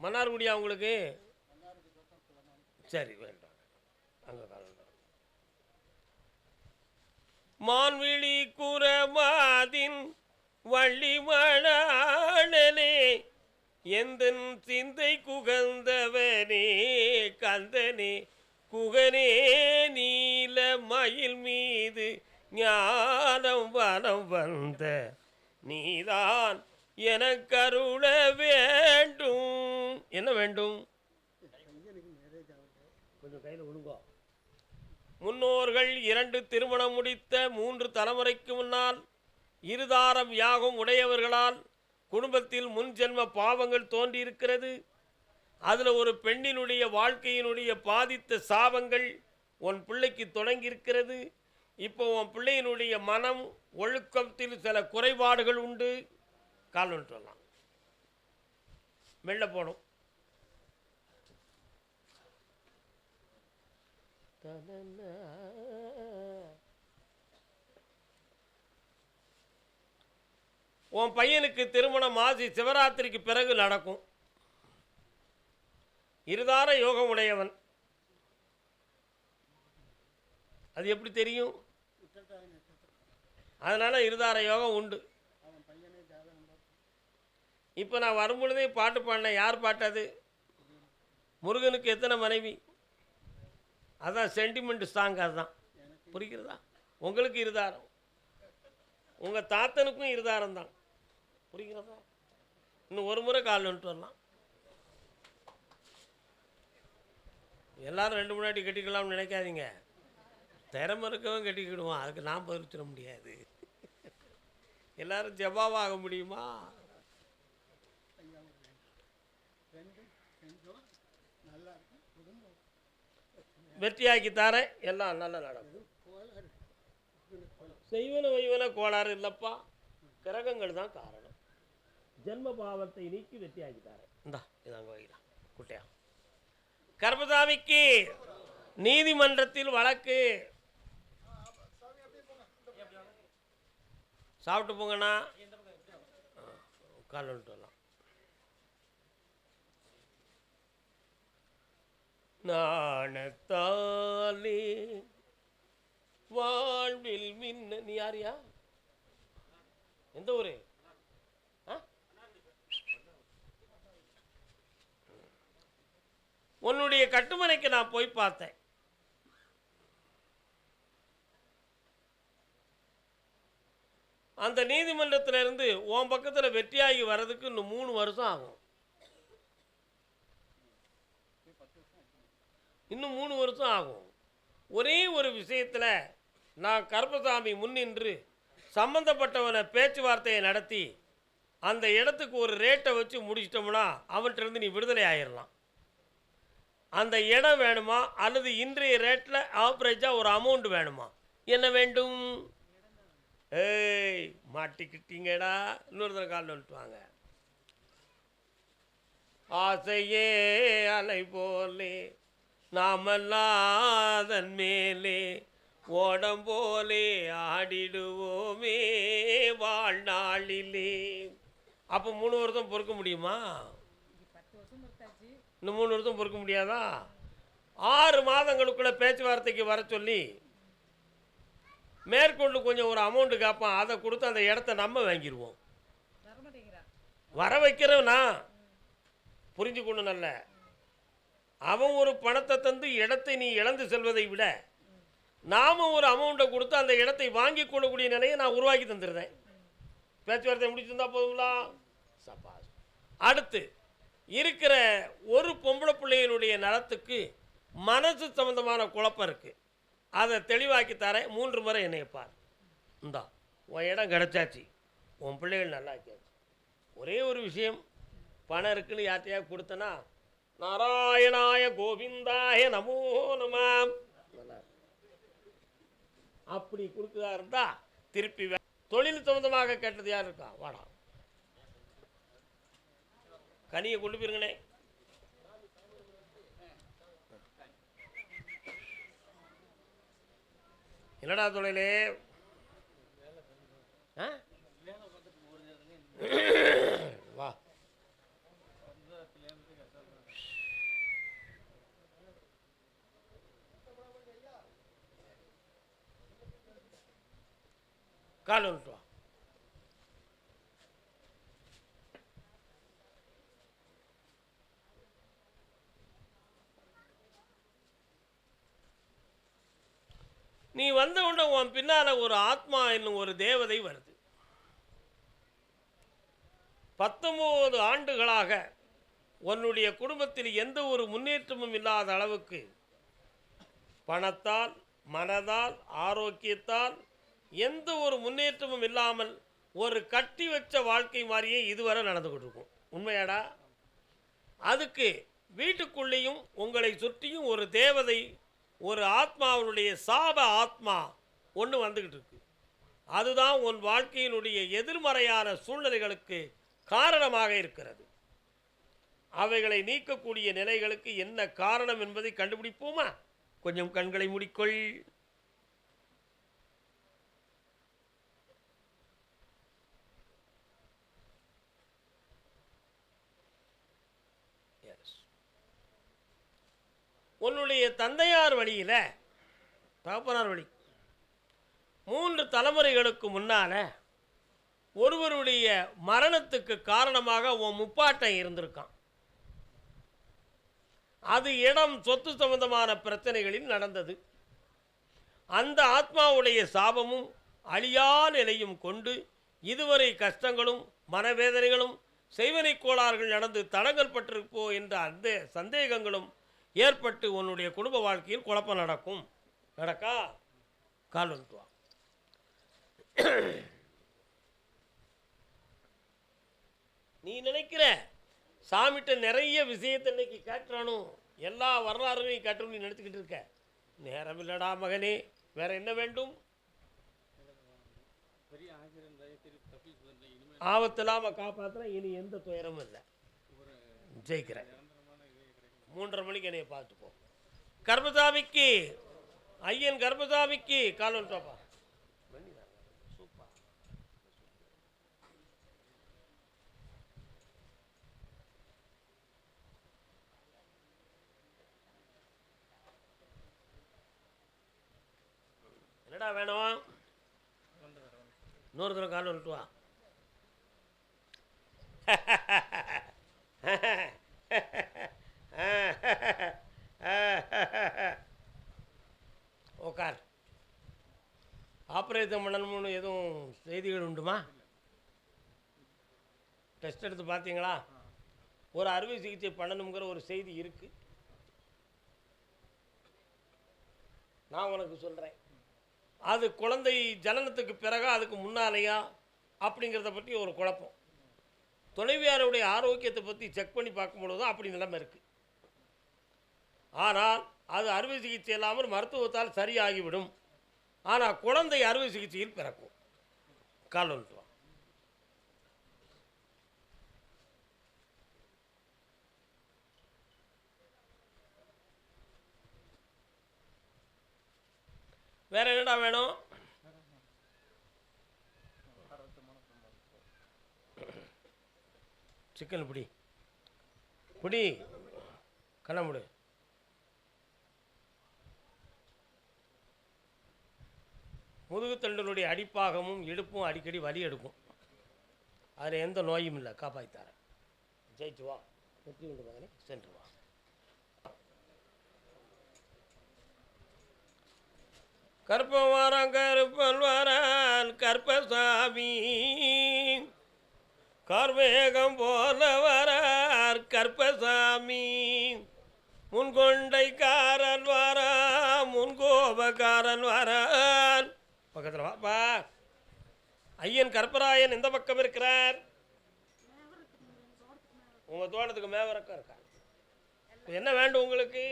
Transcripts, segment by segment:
மன்னார்குடியா உங்களுக்கு? சரி, வேண்டாம். அங்கே காலம் மான்விழி குரமாதின் வள்ளிமணாளனே எந்தன் சிந்தை குகந்தவனே கந்தனே குகனே நீல மயில் மீது ஞானம் வனம் வந்த நீதான் எனக்கருள வேண்டும். என்ன வேண்டும்? கொஞ்சம் கையில் விழுங்கோ. முன்னோர்கள் 2 திருமணம் முடித்த 3 தலைமுறைக்கு முன்னால் இருதாரம் யாகம் உடையவர்களால் குடும்பத்தில் முன்ஜென்ம பாவங்கள் தோன்றியிருக்கிறது. அதில் ஒரு பெண்ணினுடைய வாழ்க்கையினுடைய பாதித்த சாபங்கள் உன் பிள்ளைக்கு தொடங்கியிருக்கிறது. இப்போ உன் பிள்ளையினுடைய மனம் ஒழுக்கத்தில் சில குறைபாடுகள் உண்டு. கால் ஒன்று சொல்லலாம், மெல்ல போகணும். உன் பையனுக்கு திருமணம் மாசி சிவராத்திரிக்கு பிறகு நடக்கும். இருதார யோகம் உடையவன். அது எப்படி தெரியும்? அதனால இருதார யோகம் உண்டு. இப்போ நான் வரும்பொழுதே பாட்டு பாடினேன். யார் பாட்டது? முருகனுக்கு எத்தனை மனைவி? அதான் சென்டிமெண்ட் சாங். அதுதான் புரிகிறதா? உங்களுக்கு இருதாரம், உங்கள் தாத்தனுக்கும் இருதாரம் தான். புரிகிறதா? இன்னும் ஒரு முறை கால் வந்துட்டு வரலாம். எல்லாரும் 2 முன்னாடி கட்டிக்கலாம்னு நினைக்காதீங்க. திறமை இருக்கவும் கட்டிக்கிடுவோம். அதுக்கு நான் பதில் சொல்ல முடியாது. எல்லாரும் ஜவாவாக முடியுமா? வெற்றியாக்கி தரேன். எல்லாம் நல்லா நடக்கும். செய்வன வைவன கோளாறு இல்லைப்பா, கிரகங்கள் தான் காரணம். ஜென்ம பாவத்தை நீக்கி வெற்றியாக்கி தரேன். இந்தா இதாங்க வைக்கலாம் குட்டையா. கர்மசாமிக்கு நீதிமன்றத்தில் வழக்கு. சாப்பிட்டு போங்கண்ணா. கால் வந்துட்டு வரலாம். நாணத்தாலே வாழ்வில் மின்ன. நீ யாரியா? எந்த ஊரு? உன்னுடைய கட்டுமனைக்கு நான் போய் பார்த்தேன். அந்த நீதிமன்றத்தில் இருந்து உன் பக்கத்தில் வெற்றியாகி வர்றதுக்கு இன்னும் 3 வருஷம் ஆகும். இன்னும் 3 வருஷம் ஆகும். ஒரே ஒரு விஷயத்தில் நான் கருப்பசாமி முன்னின்று சம்பந்தப்பட்டவனை பேச்சுவார்த்தையை நடத்தி அந்த இடத்துக்கு ஒரு ரேட்டை வச்சு முடிச்சிட்டோம்னா அவன்கிட்ட நீ விடுதலை ஆயிடலாம். அந்த இடம் வேணுமா அல்லது இன்றைய ரேட்டில் ஆவரேஜாக ஒரு அமௌண்ட் வேணுமா? என்ன வேண்டும்? ஏய் மாட்டிக்கிட்டீங்கடா. இன்னொரு காலில் வந்துட்டுவாங்க. ஆசையே அலை போலே நாமல்லாதன் மேலே ஓடம் போலே ஆடிடுவோமே வாழ்நாளிலே. அப்போ 3 வருஷம் பொறுக்க முடியுமா? இன்னும் 3 வருஷம் பொறுக்க முடியாதா? 6 மாதங்களுக்குள்ளே பேச்சுவார்த்தைக்கு வர சொல்லி மேற்கொண்டு கொஞ்சம் ஒரு அமௌண்ட்டு கேட்பான். அதை கொடுத்து அந்த இடத்த நம்ம வாங்கிடுவோம். வர வைக்கிறவனா புரிஞ்சுக்கணும். நல்ல அவன் ஒரு பணத்தை தந்து இடத்தை நீ இழந்து செல்வதை விட நாம் ஒரு அமௌண்ட்டை கொடுத்து அந்த இடத்தை வாங்கி கொள்ளக்கூடிய நிலையை நான் உருவாக்கி தந்துடுறேன். பேச்சுவார்த்தை முடிச்சிருந்தா போதுங்களா? சபாஸ். அடுத்து இருக்கிற ஒரு பொம்பளை பிள்ளைகளுடைய நலத்துக்கு மனசு சம்பந்தமான குழப்பம் இருக்குது. அதை தெளிவாக்கி தரேன். 3 முறை என்னை பார். இந்தா உன் இடம் கிடச்சாச்சு, உன் பிள்ளைகள் நல்லா ஆக்கியாச்சு. ஒரே ஒரு விஷயம், பணம் இருக்குன்னு யார்ட்டையா கொடுத்தனா நாராயணாய கோவிந்தாய நமோ நமாம் அப்படி கொடுக்குதா இருந்தா திருப்பி. தொழில் சம்பந்தமாக கேட்டது யார் இருக்கா? வாடா கனியை கொண்டு போயிருங்கண்ணே. என்னடா தொழிலே? வா கால் வந்துட்டு வா. நீ வந்த உடனே உன் பின்னால ஒரு ஆத்மா என்னும் ஒரு தேவதை வருது. 19 ஆண்டுகளாக உன்னுடைய குடும்பத்தில் எந்த ஒரு முன்னேற்றமும் இல்லாத அளவுக்கு பணத்தால், மனதால், ஆரோக்கியத்தால் எந்த ஒரு முன்னேற்றமும் இல்லாமல் ஒரு கட்டி வச்ச வாழ்க்கை மாதிரியே இதுவரை நடந்துக்கிட்டு இருக்கும். உண்மையாடா? அதுக்கு வீட்டுக்குள்ளேயும் உங்களை சுற்றியும் ஒரு தேவதை, ஒரு ஆத்மாவுடைய சாப ஆத்மா ஒன்று வந்துக்கிட்டு இருக்கு. அதுதான் உன் வாழ்க்கையினுடைய எதிர்மறையான சூழ்நிலைகளுக்கு காரணமாக இருக்கிறது. அவைகளை நீக்கக்கூடிய நிலைகளுக்கு என்ன காரணம் என்பதை கண்டுபிடிப்போமா? கொஞ்சம் கண்களை மூடிக்கொள். உன்னுடைய தந்தையார் வழியில், தகப்பனார் வழி 3 தலைமுறைகளுக்கு முன்னால ஒருவருடைய மரணத்துக்கு காரணமாக உன் முப்பாட்டன் இருந்திருக்கான். அது இடம், சொத்து சம்பந்தமான பிரச்சனைகளில் நடந்தது. அந்த ஆத்மாவுடைய சாபமும் அழியா நிலையும் கொண்டு இதுவரை கஷ்டங்களும் மனவேதனைகளும் செய்வனை கோளாறுகள் நடந்து தடங்கள் பட்டிருப்போ என்ற அந்த சந்தேகங்களும் ஏற்பட்டு உன்னுடைய குடும்ப வாழ்க்கையில் குழப்பம் நடக்கும். நடக்கா? கால் வந்துட்டு வா. நீ நினைக்கிற சாமிகிட்ட நிறைய விஷயத்தை இன்னைக்கு கேட்டுறானும், எல்லா வரலாறும் கேட்டணும் நீ நினச்சிக்கிட்டு இருக்க. நேரம் இல்லடா மகனே, வேற என்ன வேண்டும்? ஆபத்தில்லாம காப்பாற்றுறேன், இனி எந்த துயரமும் இல்லை, ஜெயிக்கிறேன். 3:30 மணிக்கு என்னைய பார்த்துப்போம். கர்மசாமிக்கு, ஐயன் கர்மசாமிக்கு கால் வந்துட்டோப்பா. என்னடா வேணும்? இன்னொரு தடவை கால் வந்துட்டு வா. உக்கார். ஆப்ரேஷன் பண்ணணும்னு எதுவும் செய்திகள் உண்டுமா? டெஸ்ட் எடுத்து பார்த்தீங்களா? ஒரு அறுவை சிகிச்சை பண்ணணுங்கிற ஒரு செய்தி இருக்குது. நான் உனக்கு சொல்கிறேன், அது குழந்தை ஜனனத்துக்கு பிறகு அதுக்கு முன்னாலேயா அப்படிங்கிறத பற்றி ஒரு குழப்பம். துணைவியாருடைய ஆரோக்கியத்தை பற்றி செக் பண்ணி பார்க்கும்பொழுது தான் அப்படி நிலைமை இருக்குது. ஆனால் அது அறுவை சிகிச்சை இல்லாமல் மருத்துவத்தால் சரியாகிவிடும். ஆனால் குழந்தை அறுவை சிகிச்சையில் பிறக்கும். கால் வந்துட்டு வா. வேற என்னடா வேணும்? சிக்கன் பிடி பிடி, கண்ணமுடு. முதுகுத்தண்டனுடைய அடிப்பாகமும் இடுப்பும் அடிக்கடி வலி எடுக்கும். அதில் எந்த நோயும் இல்லை, காப்பாற்றித்தாரேன். ஜெயிச்சு வா, வெற்றி உண்டு மகனே, சென்று வா. கற்பவாரம் கருப்பல் வரான் கற்பசாமி, கார்மேகம் போல வரார் கற்பசாமி. முன்கொண்டைக்காரன் வரான், முன்கோபக்காரன் வரான். பக்கத்தில் வாப்பா. ஐயன் கற்பராயன் எந்த பக்கம் இருக்கிறார்? உங்கள் தோட்டத்துக்கு மேவரக்கம் இருக்கா? என்ன வேண்டும் உங்களுக்கு?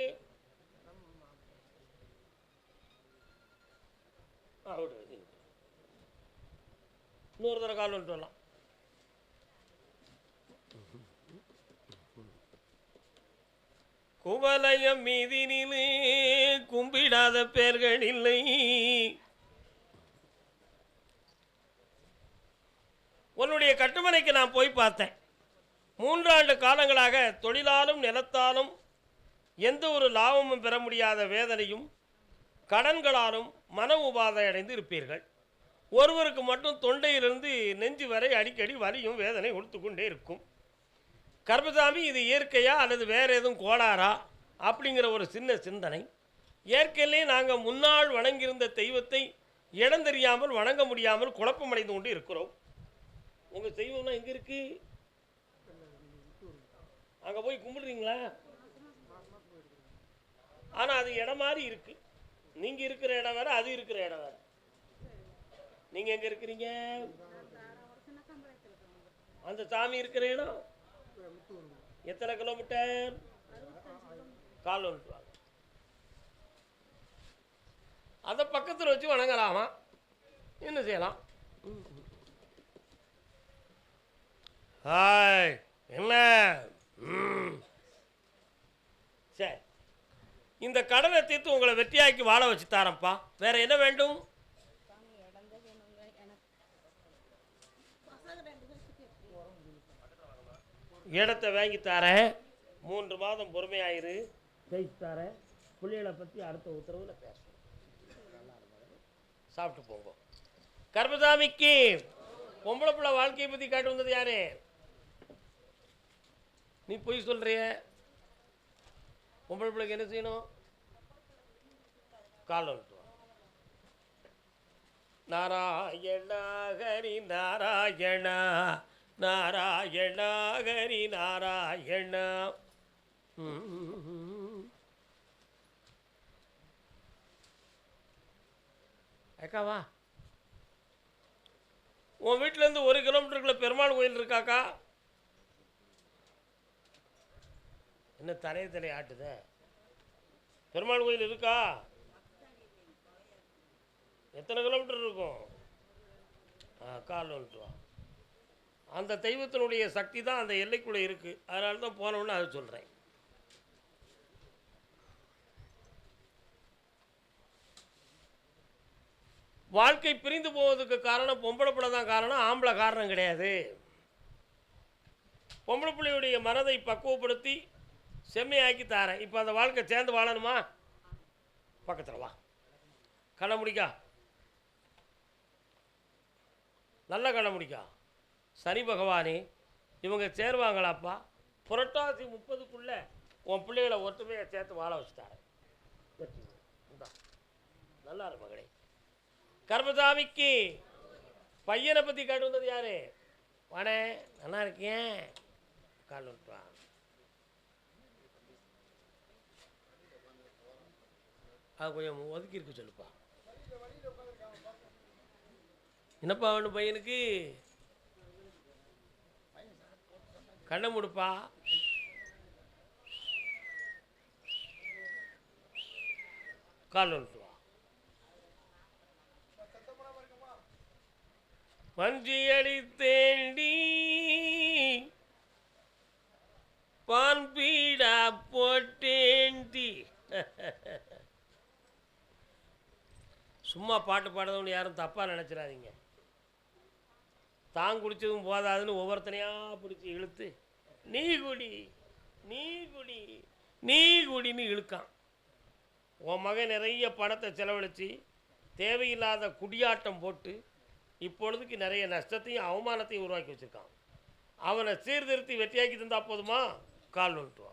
இன்னொரு தடவை கால் வந்துட்டு வரலாம். குவலயம் மீதினிலே கும்பிடாத பேர்கள் இல்லை. உன்னுடைய கட்டுமனைக்கு நான் போய் பார்த்தேன். 3 ஆண்டு காலங்களாக தொழிலாலும் நிலத்தாலும் எந்த ஒரு லாபமும் பெற முடியாத வேதனையும் கடன்களாலும் மன உபாதை அடைந்து இருப்பீர்கள். ஒருவருக்கு மட்டும் தொண்டையிலிருந்து நெஞ்சு வரை அடிக்கடி வலியும் வேதனை கொடுத்து கொண்டே இருக்கும். கர்மசாமி இது இயற்கையா அல்லது வேறு எதுவும் கோளாறா அப்படிங்கிற ஒரு சின்ன சிந்தனை. இயற்கையிலே நாங்கள் முன்னாள் வணங்கியிருந்த தெய்வத்தை இடம் தெரியாமல் வணங்க முடியாமல் குழப்பமடைந்து கொண்டு இருக்கிறோம். உங்கள் தெய்வம்னா எங்கே இருக்கு? அங்கே போய் கும்பிடுறீங்களா? ஆனால் அது இடம் மாதிரி இருக்கு. நீங்கள் இருக்கிற இடம் வேறு, அது இருக்கிற இடம் வேறு. நீங்கள் எங்கே இருக்கிறீங்க? அந்த சாமி இருக்கிற இடம் எத்தனை கிலோமீட்டர்? 4 கிலோமீட்டர். அதை பக்கத்தில் வச்சு வணங்கலாமா? என்ன செய்யலாம்? ஹாய், என்ன? சரி, இந்த கடனை தீர்த்து உங்களை வெற்றியாக்கி வாழ வச்சு தாரப்பா. வேற என்ன வேண்டும்? இடத்தை வாங்கி தரேன். 3 மாதம் பொறுமையாயிரு. ஜெயிச்சு தரேன். பிள்ளைகளை பற்றி அடுத்த உத்தரவில் பேசுவோம். சாப்பிட்டு போங்க. கர்மசாமிக்கு பொம்பளை பிள்ளை வாழ்க்கையை பற்றி காட்டு வந்தது யாரு? நீ போய் சொல்றிய. பொம்பளை பிள்ளைக்கு என்ன செய்யணும்? கால் வந்துட்டு நாராயணா ஹரி நாராயணா நாராயணா ஹரி நாராயணா. அக்காவா, உன் வீட்டிலேருந்து 1 கிலோமீட்டருக்குள்ள பெருமாள் கோயில் இருக்காக்கா? என்ன தலை ஆட்டுத? பெருமாள் கோயில் இருக்கா? எத்தனை கிலோமீட்டர் இருக்கும்? கால் வந்துட்டு வா. அந்த தெய்வத்தினுடைய சக்தி தான் அந்த எல்லைக்குள்ளே இருக்குது. அதனால தான் போனோன்னு அதை சொல்கிறேன். வாழ்க்கை பிரிந்து போவதுக்கு காரணம் பொம்பளை பிள்ளை தான் காரணம், ஆம்பளை காரணம் கிடையாது. பொம்பளை பிள்ளையுடைய மனதை பக்குவப்படுத்தி செம்மையாக்கி தாரேன். இப்போ அந்த வாழ்க்கை சேர்ந்து வாழணுமா? பக்கத்தில் வா. கண்ணை முடிக்கா, நல்ல கண்ணை முடிக்கா. சனி பகவானே, இவங்க சேருவாங்களாப்பா? புரட்டாசி 30க்குள்ளே உன் பிள்ளைகளை ஒற்றுமையை சேர்த்து வாழ வச்சுட்டாரு. நல்லா இருக்கு மகளே. கர்மசாமிக்கு பையனை பற்றி காட்டு வந்தது யாரு? வானே, நல்லா இருக்கேன். கால் விட்டுவா. அது கொஞ்சம் ஒதுக்கி இருக்கு சொல்லுப்பா. என்னப்பா வேணும் பையனுக்கு? கண்ணை முடுப்பா. கால் வந்துட்டு வா. வஞ்சி அடித்தேண்டி பான் பீடா போட்டேண்டி. சும்மா பாட்டு பாடுறவங்க யாரும் தப்பாக நினச்சிடாதீங்க. தான் குடித்ததும் போதாதுன்னு ஒவ்வொருத்தனையாக பிடிச்சி இழுத்து நீ குடி நீ குடி நீ குடின்னு இழுக்கான். உன் மகன் நிறைய பணத்தை செலவழித்து தேவையில்லாத குடியாட்டம் போட்டு இப்பொழுதுக்கு நிறைய நஷ்டத்தையும் அவமானத்தையும் உருவாக்கி வச்சுருக்கான். அவனை சீர்திருத்தி வெற்றியாக்கி தந்தா போதுமா? கால் வந்துட்டுவான்.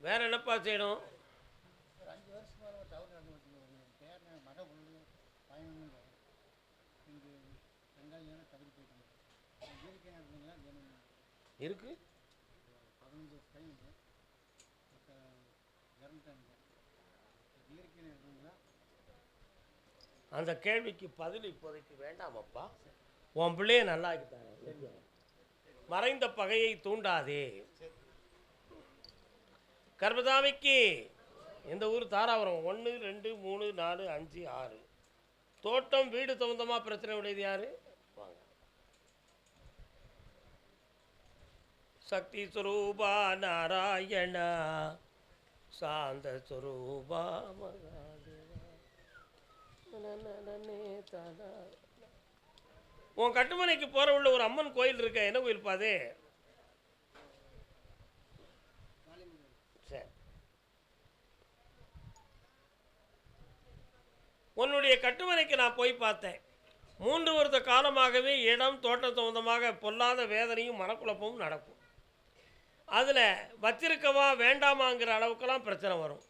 வேற என்னப்பா செய்யணும்? இருக்கு. அந்த கேள்விக்கு பதில் இப்போதைக்கு வேண்டாமப்பா. உன் பிள்ளைய நல்லா ஆக்கிட்டாங்க. மறைந்த பகையை தூண்டாதே. கர்மசாமிக்கு இந்த ஊர் தாராபுரம் 1 2 3 4 5 6. தோட்டம் வீடு சம்பந்தமாக பிரச்சனை உடையது யாரு? வாங்க. சக்தி ஸ்வரூபா நாராயணா சாந்த ஸ்வரூபா மகாதேவா. உன் கட்டுமனைக்கு போகிற உள்ள ஒரு அம்மன் கோயில் இருக்க, என்ன கோயில் பாது? சரி, உன்னுடைய கட்டுமனைக்கு நான் போய் பார்த்தேன். 3 வருட காலமாகவே இடம் தோட்டம் சம்பந்தமாக பொல்லாத வேதனையும் மனக்குழப்பமும் நடக்கும். அதில் வச்சிருக்கவா வேண்டாமாங்கிற அளவுக்கெல்லாம் பிரச்சனை வரும்.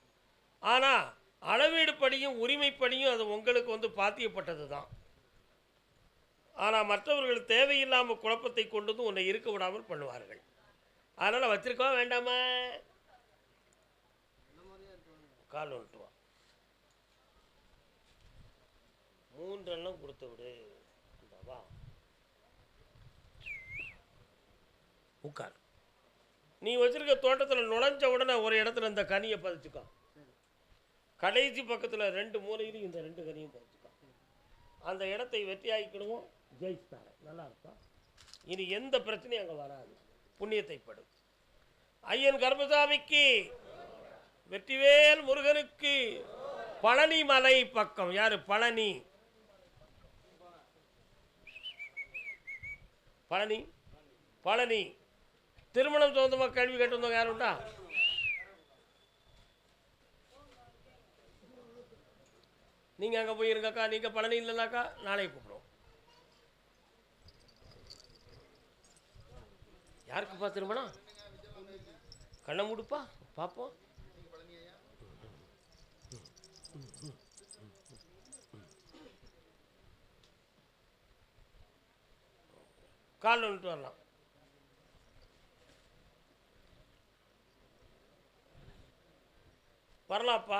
ஆனால் அளவீடு படியும் உரிமைப்படியும் அது உங்களுக்கு பாத்தியப்பட்டது தான். ஆனால் மற்றவர்கள் தேவையில்லாமல் குழப்பத்தை கொண்டு உன்னை இருக்க விடாமல் பண்ணுவார்கள். அதனால் வச்சிருக்கவா வேண்டாமா? கால் வந்துட்டுவா, 3 கொடுத்து விடு. வா உட்கார். நீ வச்சிருக்க தோட்டத்தில் நுழைஞ்ச உடனே ஒரு இடத்துல இந்த கனியை பதிச்சுக்கோ. கடைசி பக்கத்தில் 2 மூலையிலும் இந்த 2 கனியும் பதிச்சுக்கோ. அந்த இடத்தை வெற்றியாக்கிடுவோம். ஜெயிச்சுட்டாங்க, நல்லா இருக்கும். இனி எந்த பிரச்சனையும் அங்கே வராது. புண்ணியத்தை படும். ஐயன் கர்மசாமிக்கு, வெற்றிவேல் முருகனுக்கு. பழனி மலை பக்கம் யாரு? பழனி. பழனி பழனி திருமணம் சொந்தமாக கேள்வி கேட்டு வந்தவங்க யாரும் உண்டா? நீங்கள் அங்கே போயிருங்கக்கா. நீங்கள் பழனி இல்லைனாக்கா நாளைக்கு கூப்பிடுவோம். யாருக்குப்பா திருமணம்? கண்ணை மூடுப்பா பார்ப்போம். காலில் வந்துட்டு வரலாம். வரலாப்பா.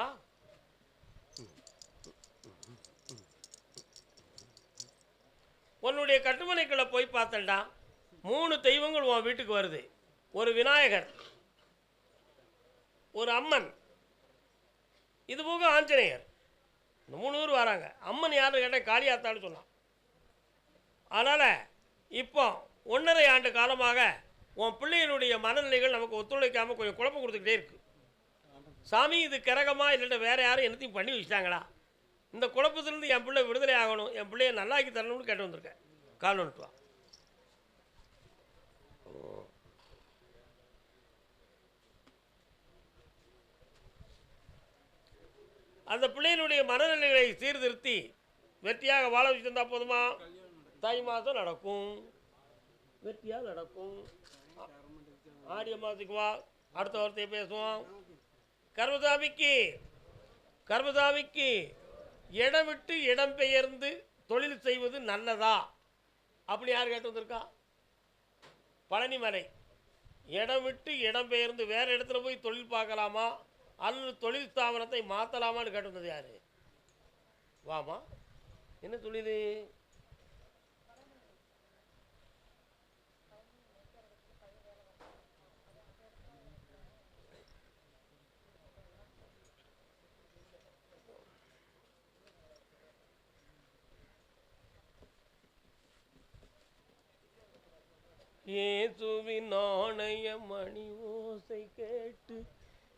உன்னுடைய கட்டுமனைக்குள்ளே போய் பார்த்தேன்டா, 3 தெய்வங்கள் உன் வீட்டுக்கு வருது. ஒரு விநாயகர், ஒரு அம்மன், இது போக ஆஞ்சநேயர். இந்த 3 பேர் வராங்க. அம்மன் யாருன்னு கேட்டால் காளியாத்தான்னு சொன்னான். அதனால் இப்போ 1.5 ஆண்டு காலமாக உன் பிள்ளைகளுடைய மனநிலைகள் நமக்கு ஒத்துழைக்காமல் கொஞ்சம் குழப்பம் கொடுத்துக்கிட்டே இருக்குது. சாமி, இது கிரகமா இல்லைன்னா வேறு யாரும் என்னத்தையும் பண்ணி வச்சுட்டாங்களா? இந்த குழப்பத்திலிருந்து என் பிள்ளை விடுதலை ஆகணும், என் பிள்ளைய நல்லாக்கி தரணும்னு கேட்டு வந்திருக்கேன். கால் வந்துட்டு வா. அந்த பிள்ளையினுடைய மனநிலைகளை சீர்திருத்தி வெற்றியாக வாழ வச்சு தந்தால் போதுமா? தை மாதம் நடக்கும், வெற்றியாக நடக்கும். ஆடிய மாதத்துக்கு வா, அடுத்த வார்த்தையை பேசுவோம். கர்மசாமிக்கு இடம் விட்டு இடம் பெயர்ந்து தொழில் செய்வது நல்லதா? அப்படி யார் கேட்டு வந்திருக்கா? பழனி மலை. இடம் விட்டு இடம் பெயர்ந்து வேறு இடத்துல போய் தொழில் பார்க்கலாமா அல்லது தொழில் ஸ்தாபனத்தை மாற்றலாமான்னு கேட்டு வந்தது யார்? வாமா, என்ன தொழில்? இயேசுவின் நாணய மணி ஓசை கேட்டு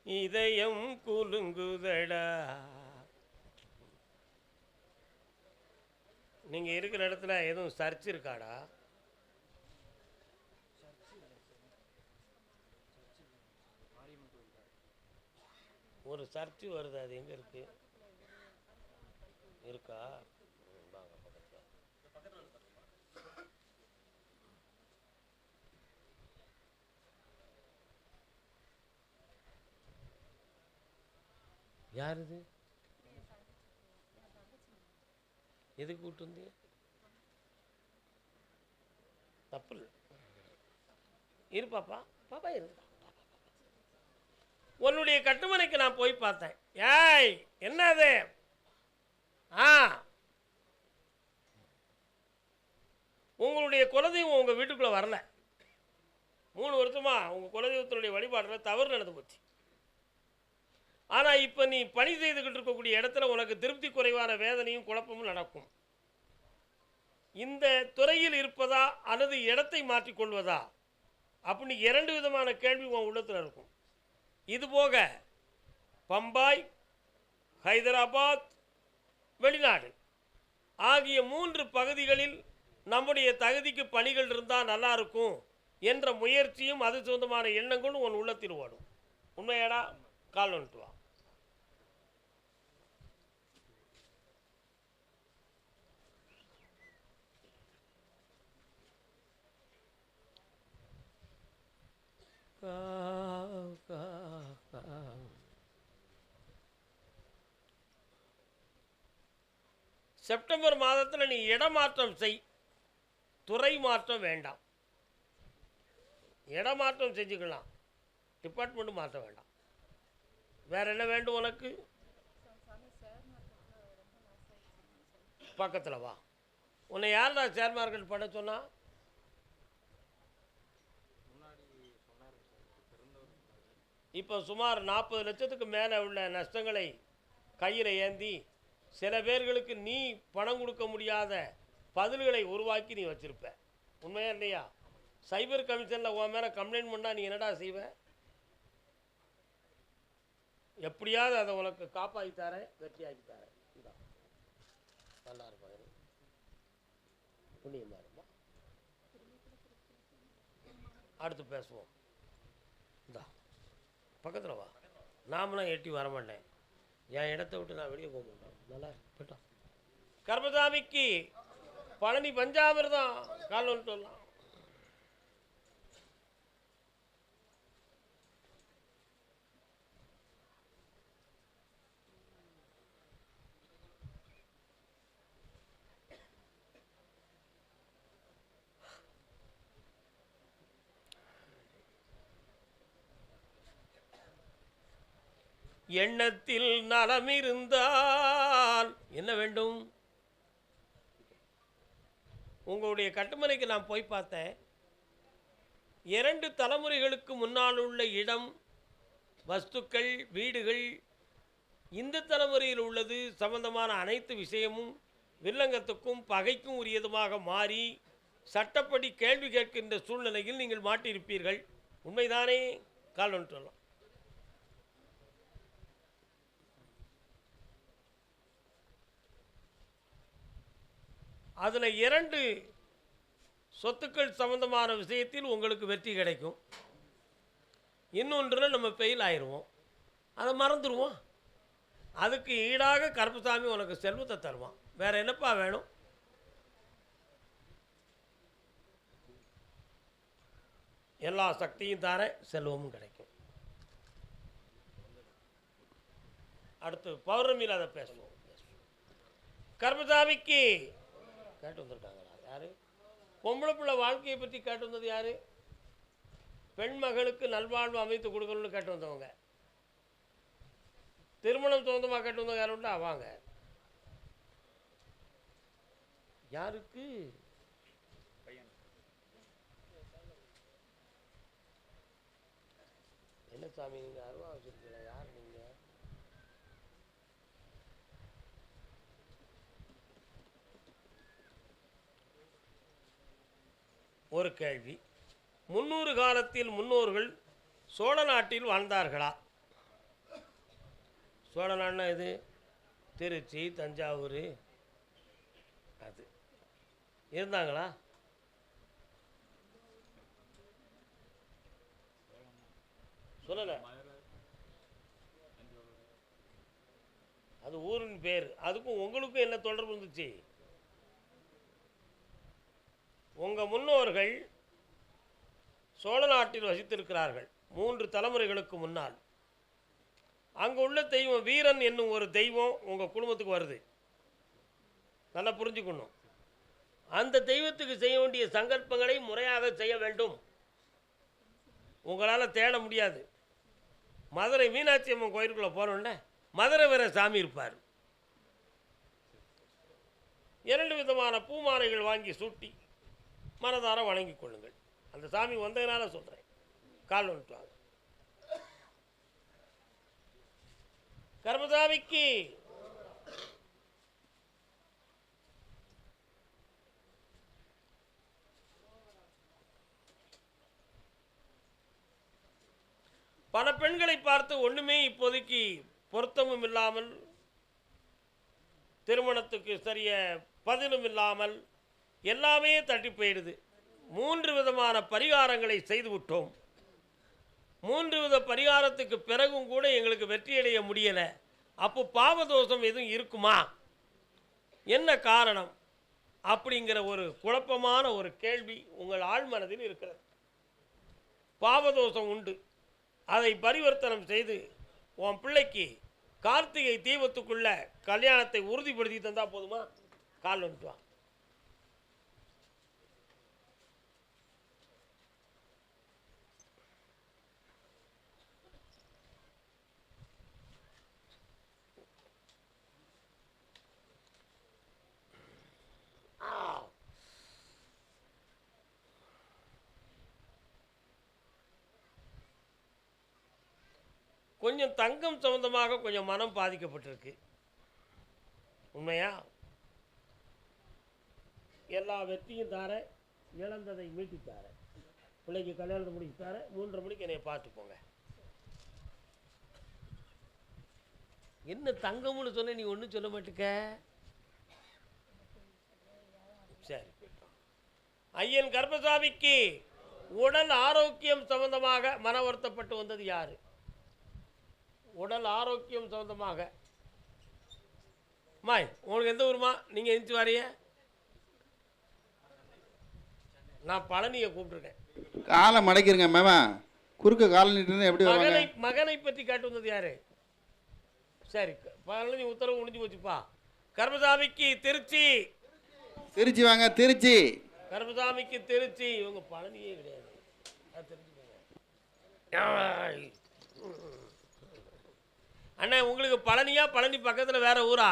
இதயம் குலுங்குதடா. நீங்க இருக்கிற இடத்துல எதுவும் சர்ச் இருக்காடா? ஒரு சர்ச் வருது, அது எங்க இருக்கு? இருக்கா? யார் இது? எதுக்கு கூப்பிட்டு வந்து? தப்பு இல்லை, இருப்பாப்பா, பாப்பா இரு. உன்னுடைய கட்டுமனைக்கு நான் போய் பார்த்தேன். ஏய், என்னது? உங்களுடைய குலதெய்வம் உங்கள் வீட்டுக்குள்ளே வரல. 3 வருஷமா உங்கள் குலதெய்வத்தினுடைய வழிபாட்டில் தவறு நடந்து போச்சு. ஆனால் இப்போ நீ பணி செய்துக்கிட்டு இருக்கக்கூடிய இடத்துல உனக்கு திருப்தி குறைவான வேதனையும் குழப்பமும் நடக்கும். இந்த துறையில் இருப்பதா அல்லது இடத்தை மாற்றிக்கொள்வதா அப்படின்னு 2 விதமான கேள்வி உன் உள்ளத்தில் இருக்கும். இதுபோக பம்பாய், ஹைதராபாத், வெளிநாடு ஆகிய 3 பகுதிகளில் நம்முடைய தகுதிக்கு பணிகள் இருந்தால் நல்லா இருக்கும் என்ற முயற்சியும் அது சொந்தமான எண்ணங்களும் உன் உள்ளத்தில் ஓடும். உண்மையாடா? கால் வந்துட்டு வா. செப்டம்பர் மாதத்தில் நீ இடமாற்றம் செய், துறை மாற்றம் வேண்டாம். இடமாற்றம் செஞ்சுக்கலாம், டிபார்ட்மெண்ட் மாற்ற வேண்டாம். வேற என்ன வேண்டும் உனக்கு? பக்கத்தில் வா. உன்னை யார் நான் ஷேர் மார்க்கெட் பண்ண சொன்னா? இப்போ சுமார் 40 லட்சத்துக்கு மேலே உள்ள நஷ்டங்களை கையில் ஏந்தி சில பேர்களுக்கு நீ பணம் கொடுக்க முடியாத பதில்களை உருவாக்கி நீ வச்சிருப்ப. உண்மையா இல்லையா? சைபர் கமிஷனில் உன் மேலே கம்ப்ளைண்ட் பண்ணால் நீ என்னடா செய்வ? எப்படியாவது அதை உனக்கு காப்பாற்றி தரேன், வெற்றியாக்கி தரேன். நல்லா இருப்பாங்க, புண்ணியமாக இருப்பா. அடுத்து பேசுவோம். இந்தா பக்கத்தில் வா. நாமளாம் எட்டி வரமாட்டேன், என் இடத்த விட்டு நான் வெளியே போக மாட்டேன். நல்லா போயிட்டோம். கர்மசாமிக்கு பழனி பஞ்சாமிர்தம் கால் வந்துட்டு வரலாம். எண்ணத்தில் நலம் இருந்தால் என்ன வேண்டும்? உங்களுடைய கட்டுமனைக்கு நான் போய் பார்த்தேன். 2 தலைமுறைகளுக்கு முன்னால் உள்ள இடம், வஸ்துக்கள், வீடுகள் இந்த தலைமுறையில் உள்ளது சம்பந்தமான அனைத்து விஷயமும் வில்லங்கத்துக்கும் பகைக்கும் உரியதுமாக மாறி சட்டப்படி கேள்வி கேட்கின்ற சூழ்நிலையில் நீங்கள் மாட்டியிருப்பீர்கள். உண்மைதானே? கால் ஒன்று சொல்லலாம். அதில் 2 சொத்துக்கள் சம்பந்தமான விஷயத்தில் உங்களுக்கு வெற்றி கிடைக்கும். இன்னொன்றில் நம்ம ஃபெயில் ஆயிடுவோம், அதை மறந்துடுவோம். அதுக்கு ஈடாக கருப்பசாமி உனக்கு செல்வத்தை தருவான். வேற என்னப்பா வேணும்? எல்லா சக்தியும் தார, செல்வமும் கிடைக்கும். அடுத்து பௌர்ணமியில் அதை பேசுவோம். கருப்பசாமிக்கு கேட்டு வந்திருக்காங்களா? யாரு? பொம்பளை பிள்ளை வாழ்க்கையை பற்றி கேட்டு வந்தது யாரு? பெண் மகளுக்கு நல்வாழ்வு அமைத்து கொடுக்கணும்னு கேட்டு வந்தவங்க. திருமணம் சொந்தமாக கேட்டு வந்தவங்க யாரும் உண்டா? வாங்க. யாருக்கு? என்ன சாமி நீங்க அருவா வச்சிருக்கீங்களா? யார் நீங்க? ஒரு கேள்வி. 300 காலத்தில் முன்னோர்கள் சோழ நாட்டில் வாழ்ந்தார்களா? சோழ நாடுனா இது திருச்சி, தஞ்சாவூர், அது இருந்தாங்களா? சொல்லல. அது ஊரின் பேர். அதுக்கும் உங்களுக்கும் என்ன தொடர்பு இருந்துச்சு? உங்கள் முன்னோர்கள் சோழ நாட்டில் வசித்திருக்கிறார்கள் 3 தலைமுறைகளுக்கு முன்னால். அங்கே உள்ள தெய்வம் வீரன் என்னும் ஒரு தெய்வம் உங்கள் குடும்பத்துக்கு வருது. நல்லா புரிஞ்சுக்கணும். அந்த தெய்வத்துக்கு செய்ய வேண்டிய சங்கல்பங்களை முறையாக செய்ய வேண்டும். உங்களால் தேட முடியாது. மதுரை மீனாட்சி அம்மன் கோயிலுக்குள்ளே போகிறோன்னே மதுரை வேற சாமி இருப்பார். 2 விதமான பூமாலைகள் வாங்கி சூட்டி மனதார வணங்கி கொள்ளுங்கள். அந்த சாமி வந்ததுனால சொல்கிறேன். கால் வந்துட்டாங்க. கர்மசாமிக்கு பல பெண்களை பார்த்து ஒன்றுமே இப்போதைக்கு பொருத்தமும் இல்லாமல், திருமணத்துக்கு சரிய பதிலும் இல்லாமல் எல்லாமே தட்டி போயிடுது. 3 விதமான பரிகாரங்களை செய்து விட்டோம். 3 வித பரிகாரத்துக்கு பிறகும் கூட எங்களுக்கு வெற்றியடைய முடியலை. அப்போ பாவதோஷம் எதுவும் இருக்குமா, என்ன காரணம் அப்படிங்கிற ஒரு குழப்பமான ஒரு கேள்வி உங்கள் ஆழ்மனதில் இருக்கிறது. பாவதோஷம் உண்டு, அதை பரிவர்த்தனம் செய்து உன் பிள்ளைக்கு கார்த்திகை தீபத்துக்குள்ள கல்யாணத்தை உறுதிப்படுத்தி தந்தா போதுமா? கால் வந்துட்டு வா. கொஞ்சம் தங்கம் சம்பந்தமாக கொஞ்சம் மனம் பாதிக்கப்பட்டிருக்கு. உண்மையா? எல்லா வெற்றியும் தார, இழந்ததை மீட்டு தார, பிள்ளைக்கு கல்யாணத்தை முடிச்சு தார, 3:30 மணிக்கு என்னை பார்த்து போங்க. என்ன தங்கம்னு சொன்ன, நீ ஒன்றும் சொல்ல மாட்டுக்க. சரி, ஐயன் கர்ப்பசாமிக்கு உடல் ஆரோக்கியம் சம்பந்தமாக மன வருத்தப்பட்டு வந்தது யாரு? உடல் ஆரோக்கியம் சம்பந்தமாக. மாய், உங்களுக்கு எந்த ஊருமா? நீங்கள் எந்திச்சு வாரிய? நான் பழனியை கூப்பிட்டுருக்கேன். காலை மடக்கிருங்க மேமா, குறுக்க காலை நிட்டு எப்படி வருவாங்க? மகனை பற்றி காட்டு வந்தது யாரு? சரி, பழனி உத்தரவு முடிஞ்சு போச்சுப்பா. கர்மசாமிக்கு திருச்சி. திருச்சி வாங்க, திருச்சி. கர்மசாமிக்கு திருச்சி. இவங்க பழனியே கிடையாது, தெரிஞ்சுக்கோங்க. அண்ணா, உங்களுக்கு பழனியா, பழனி பக்கத்தில் வேற ஊரா?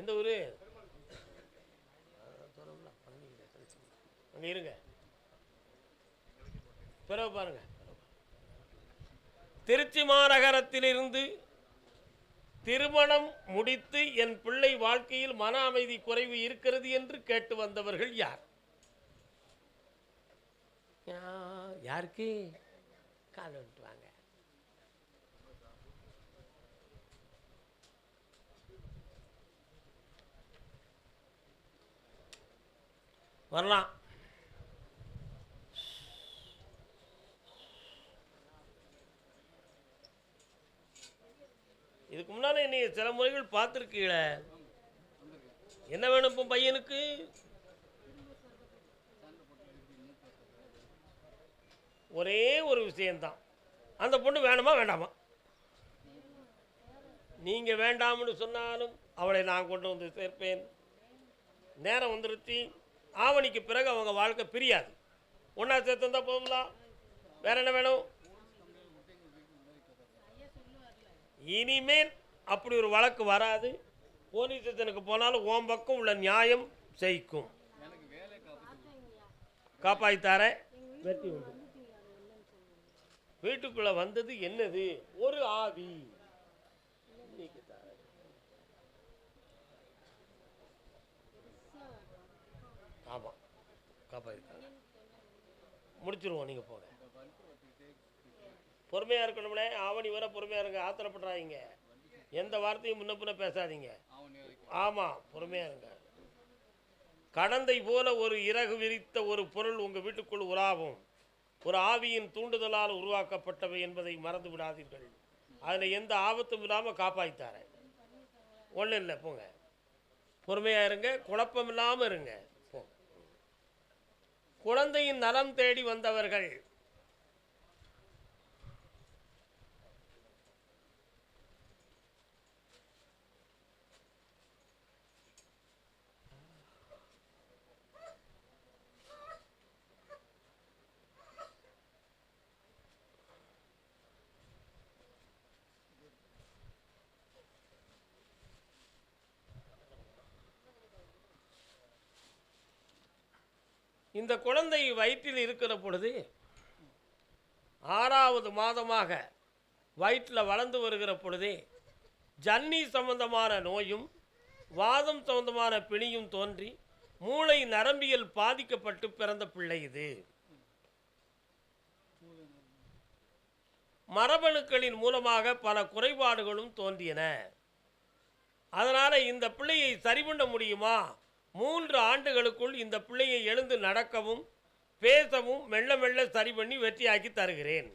எந்த ஊரு? அங்கே இருங்க, பிறகு பாருங்க. திருச்சி மாநகரத்திலிருந்து திருமணம் முடித்து என் பிள்ளை வாழ்க்கையில் மன அமைதி குறைவு இருக்கிறது என்று கேட்டு வந்தவர்கள் யார்? யாருக்கு? கால் வந்துட்டு வாங்க. வரலாம். இதுக்கு முன்னாலே நீ சில முறைகள் பார்த்துருக்கீங்கள. என்ன வேணும் இப்போ பையனுக்கு? ஒரே ஒரு விஷயந்தான், அந்த பொண்ணு வேணுமா வேண்டாமா? நீங்கள் வேண்டாம்னு சொன்னாலும் அவளை நான் கொண்டு வந்து சேர்ப்பேன். நேரம் வந்துருச்சு. ஆவணிக்கு பிறகு அவங்க வாழ்க்கை பிரியாது. ஒன்றா சேர்த்து வந்தால் போகுங்களா? வேற என்ன வேணும்? இனிமேல் அப்படி ஒரு வழக்கு வராது. போலீஸ் ஸ்டேஷனுக்கு போனாலும் ஓம் பக்கம் உள்ள நியாயம் ஜெயிக்கும். காப்பாய்த்தார வெற்றி உண்டு. வீட்டுக்குள்ள வந்தது என்னது? ஒரு ஆவி. ஆமாம், காப்பாய்த்தார முடிச்சிருவோம். நீங்கள் போங்க, பொறுமையாக இருக்கணும்னே. ஆவணி வர பொறுமையாக இருங்க, ஆத்திரப்படுறாதீங்க. எந்த வார்த்தையும் முன்ன பின்ன பேசாதீங்க. ஆமாம், பொறுமையாக இருங்க. கடந்தை போல ஒரு இறகு விரித்த ஒரு பொருள் உங்கள் வீட்டுக்குள் உலாவும். ஒரு ஆவியின் தூண்டுதலால் உருவாக்கப்பட்டவை என்பதை மறந்து விடாதீர்கள். அதில் எந்த ஆபத்தும் இல்லாமல் காப்பாய்த்தார. ஒன்றும் இல்லை, போங்க. பொறுமையாக இருங்க, குழப்பம் இல்லாமல் இருங்க. குழந்தையின் நலம் தேடி வந்தவர்கள் இந்த குழந்தை வயிற்றில் இருக்கிற பொழுது 6வது மாதமாக வயிற்றில் வளர்ந்து வருகிற பொழுதே ஜன்னி சம்பந்தமான நோயும் வாதம் சம்பந்தமான பிணியும் தோன்றி மூளை நரம்பியல் பாதிக்கப்பட்டு பிறந்த பிள்ளை இது. மரபணுக்களின் மூலமாக பல குறைபாடுகளும் தோன்றியன. அதனால் இந்த பிள்ளையை சரி பண்ண முடியுமா? 3 ஆண்டுகளுக்குள் இந்த பிள்ளையை எழுந்து நடக்கவும் பேசவும் மெல்ல மெல்ல சரி பண்ணி வெற்றியாக்கி தருகிறேன்.